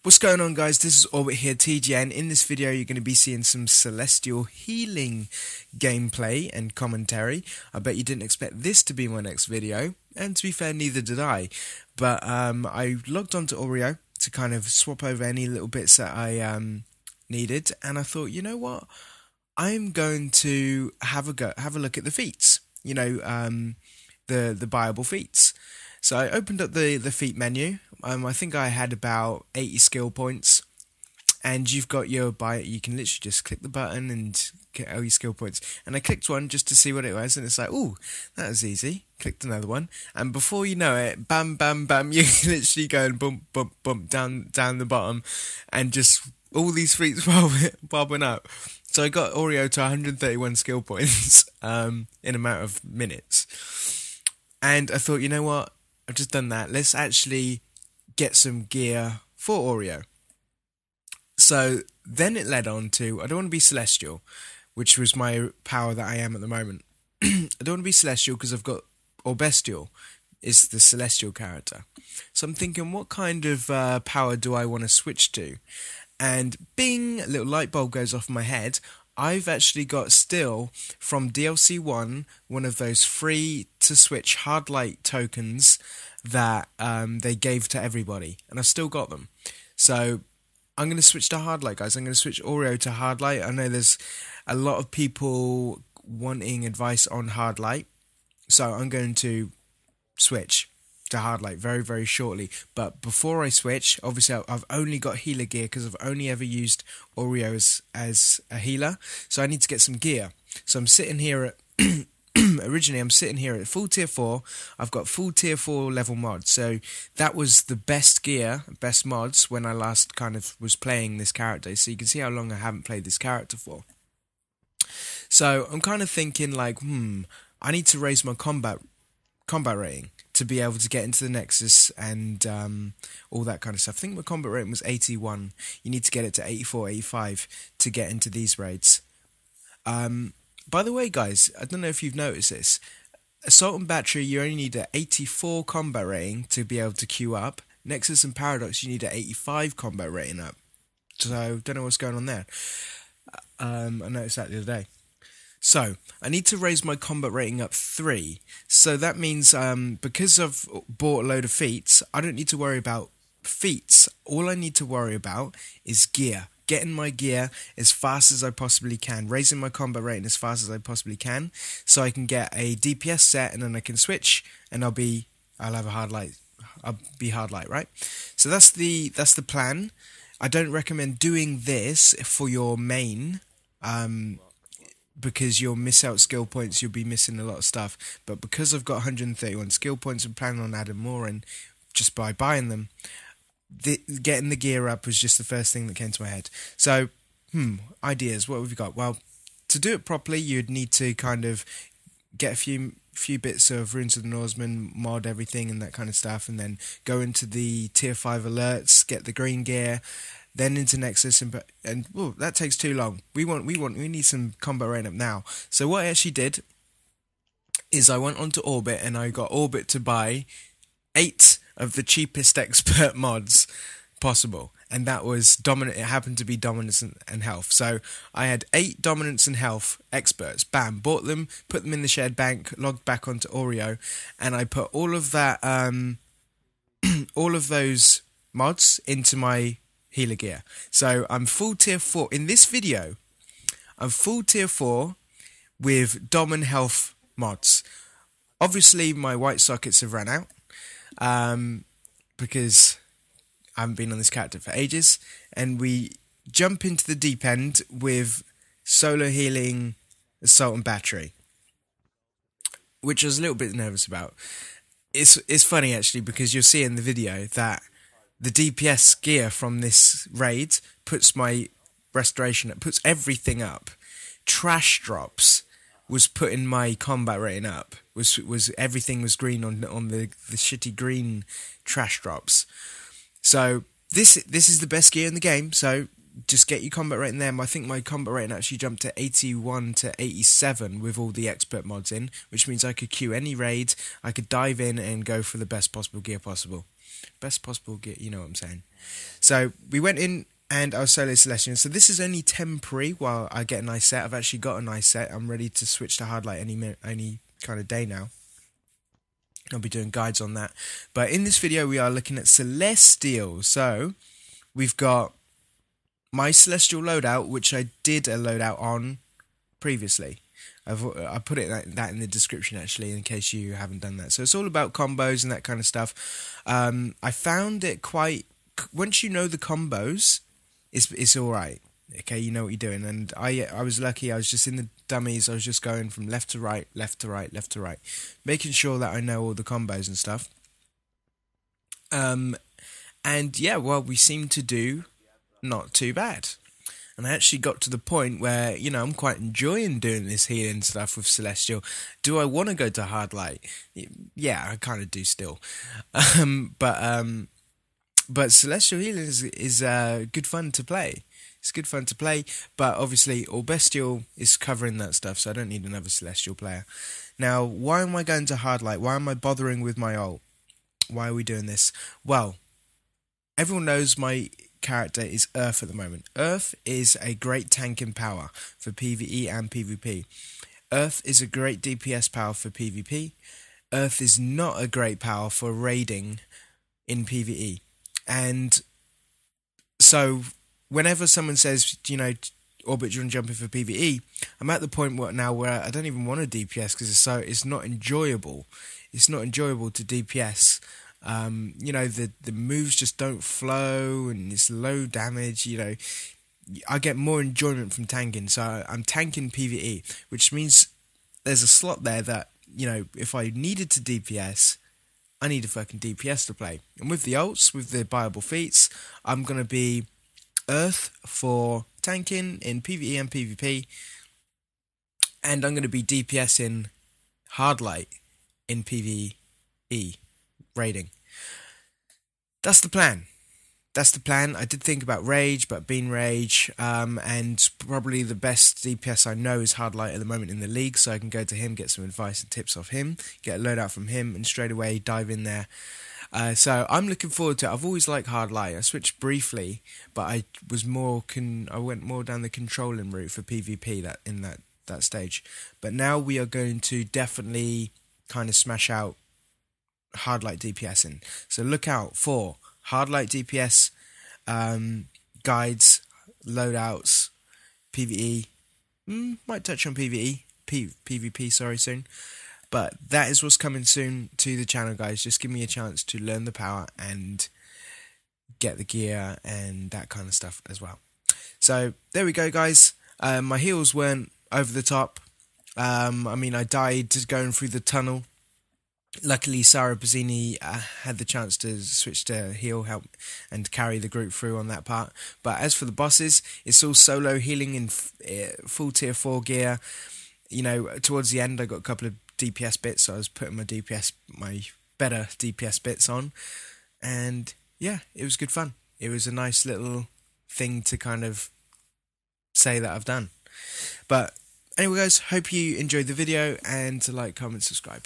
What's going on, guys? This is Orbit here, TGN. In this video you're going to be seeing some Celestial Healing gameplay and commentary. I bet you didn't expect this to be my next video, and to be fair, neither did I. But I logged onto Oreo to kind of swap over any little bits that I needed, and I thought, you know what? I'm going to have a look at the feats. You know, the buyable feats. So I opened up the feat menu. I think I had about 80 skill points, and you've got your buy. You can literally just click the button and get all your skill points. And I clicked one just to see what it was, and it's like, oh, that was easy. Clicked another one, and before you know it, bam, bam, bam, you're literally going bump, bump, bump down the bottom, and just all these feats bobbing up. So I got Oreo to 131 skill points in a matter of minutes, and I thought, you know what? I've just done that. Let's actually get some gear for Oreo. So then it led on to, I don't want to be Celestial, which was my power that I am at the moment. I don't want to be Celestial because I've got, or Bestial is the Celestial character. So I'm thinking, what kind of power do I want to switch to? And bing, a little light bulb goes off my head. I've actually got still from DLC 1 one of those free to switch hard light tokens that they gave to everybody, and I've still got them. So I'm going to switch to hard light, guys. I'm going to switch Oreo to hard light. I know there's a lot of people wanting advice on hard light, so I'm going to switch to hard light very, very shortly. But before I switch, obviously I've only got healer gear because I've only ever used Oreo as a healer, so I need to get some gear. So I'm sitting here at originally I'm sitting here at full tier 4. I've got full tier 4 level mods, so that was the best gear, best mods when I last kind of was playing this character. So you can see how long I haven't played this character for. So I'm kind of thinking like, I need to raise my combat rating to be able to get into the Nexus and all that kind of stuff. I think my combat rating was 81. You need to get it to 84, 85 to get into these raids. By the way, guys, I don't know if you've noticed this. Assault and Battery, you only need an 84 combat rating to be able to queue up. Nexus and Paradox, you need an 85 combat rating up. So, don't know what's going on there. I noticed that the other day. So, I need to raise my combat rating up 3. So that means, because I've bought a load of feats, I don't need to worry about feats. All I need to worry about is gear. Getting my gear as fast as I possibly can. Raising my combat rating as fast as I possibly can. So I can get a DPS set, and then I can switch, and I'll have a hard light. I'll be hard light, right? So that's the plan. I don't recommend doing this for your main, because you'll miss out skill points, you'll be missing a lot of stuff. But because I've got 131 skill points, I'm planning on adding more, and just by buying them, getting the gear up was just the first thing that came to my head. So, ideas, what have we got? Well, to do it properly, you'd need to kind of get a few bits of Runes of the Norseman, mod everything and that kind of stuff, and then go into the tier 5 alerts, get the green gear, then into Nexus, and that takes too long. We need some combat rating up now. So what I actually did is I went onto Orbit, and I got Orbit to buy 8 of the cheapest expert mods possible, and that was dominant. It happened to be dominance and health. So I had 8 dominance and health experts. Bam, bought them, put them in the shared bank, logged back onto Oreo, and I put all of that, all of those mods into my healer gear. So I'm full tier 4 in this video. I'm full tier 4 with dom and health mods. Obviously my white sockets have run out, because I haven't been on this character for ages, and we jump into the deep end with solo healing, assault and battery, which I was a little bit nervous about. It's funny actually, because you'll see in the video that the DPS gear from this raid puts my restoration up, puts everything up. Trash drops was putting my combat rating up. Was everything was green on the shitty green trash drops. So this is the best gear in the game. So just get your combat rating there. I think my combat rating actually jumped to 81 to 87 with all the expert mods in, which means I could queue any raid, I could dive in and go for the best possible gear possible. Best possible gear, you know what I'm saying. So we went in and I was solo Celestial. So this is only temporary while I get a nice set. I've actually got a nice set. I'm ready to switch to hard light any kind of day now. I'll be doing guides on that. But in this video we are looking at Celestial. So we've got my Celestial loadout, which I did a loadout on previously. I put that in the description actually, in case you haven't done that. So it's all about combos and that kind of stuff. I found it quite, once you know the combos, it's all right. Okay, you know what you're doing. And I was lucky. I was just in the dummies. I was just going from left to right, left to right, left to right, making sure that I know all the combos and stuff. And yeah, well, we seem to do not too bad. And I actually got to the point where, you know, I'm quite enjoying doing this healing stuff with Celestial. Do I want to go to hard light? Yeah, I kind of do still. But Celestial healing is good fun to play. It's good fun to play, but obviously Bestial is covering that stuff, so I don't need another Celestial player. Now, why am I going to hard light? Why am I bothering with my ult? Why are we doing this? Well, everyone knows my character is Earth at the moment. Earth is a great tank in power for PvE and PvP. Earth is a great DPS power for PvP. Earth is not a great power for raiding in PvE. And so whenever someone says, you know, Orbit, do you want to jump in for PvE? I'm at the point now where I don't even want a DPS because it's not enjoyable. It's not enjoyable to DPS. You know, the moves just don't flow and it's low damage. You know, I get more enjoyment from tanking, so I'm tanking PvE, which means there's a slot there that, you know, if I needed to DPS, I need a fucking DPS to play. And with the ults, with the buyable feats, I'm going to be Earth for tanking in PvE and PvP, and I'm going to be DPS in hard light in PvE raiding. That's the plan. That's the plan. I did think about Rage, but Bean Rage, and probably the best DPS I know is hard light at the moment in the league, so I can go to him, get some advice and tips off him, get a loadout from him, and straight away dive in there. So I'm looking forward to it. I've always liked hard light. I switched briefly, but I went more down the controlling route for PvP that stage. But now we are going to definitely kind of smash out hard light DPSing. So look out for hard light DPS guides, loadouts, PvE. Might touch on PvP, sorry, soon. But that is what's coming soon to the channel, guys. Just give me a chance to learn the power and get the gear and that kind of stuff as well. So there we go, guys. My heals weren't over the top. I mean, I died going through the tunnel. Luckily, Sarah Bazzini had the chance to switch to heal, help, and carry the group through on that part. But as for the bosses, it's all solo healing in full tier 4 gear. You know, towards the end, I got a couple of DPS bits, so I was putting my better DPS bits on. And yeah, it was good fun. It was a nice little thing to kind of say that I've done. But anyway, guys, hope you enjoyed the video, and to like, comment, subscribe.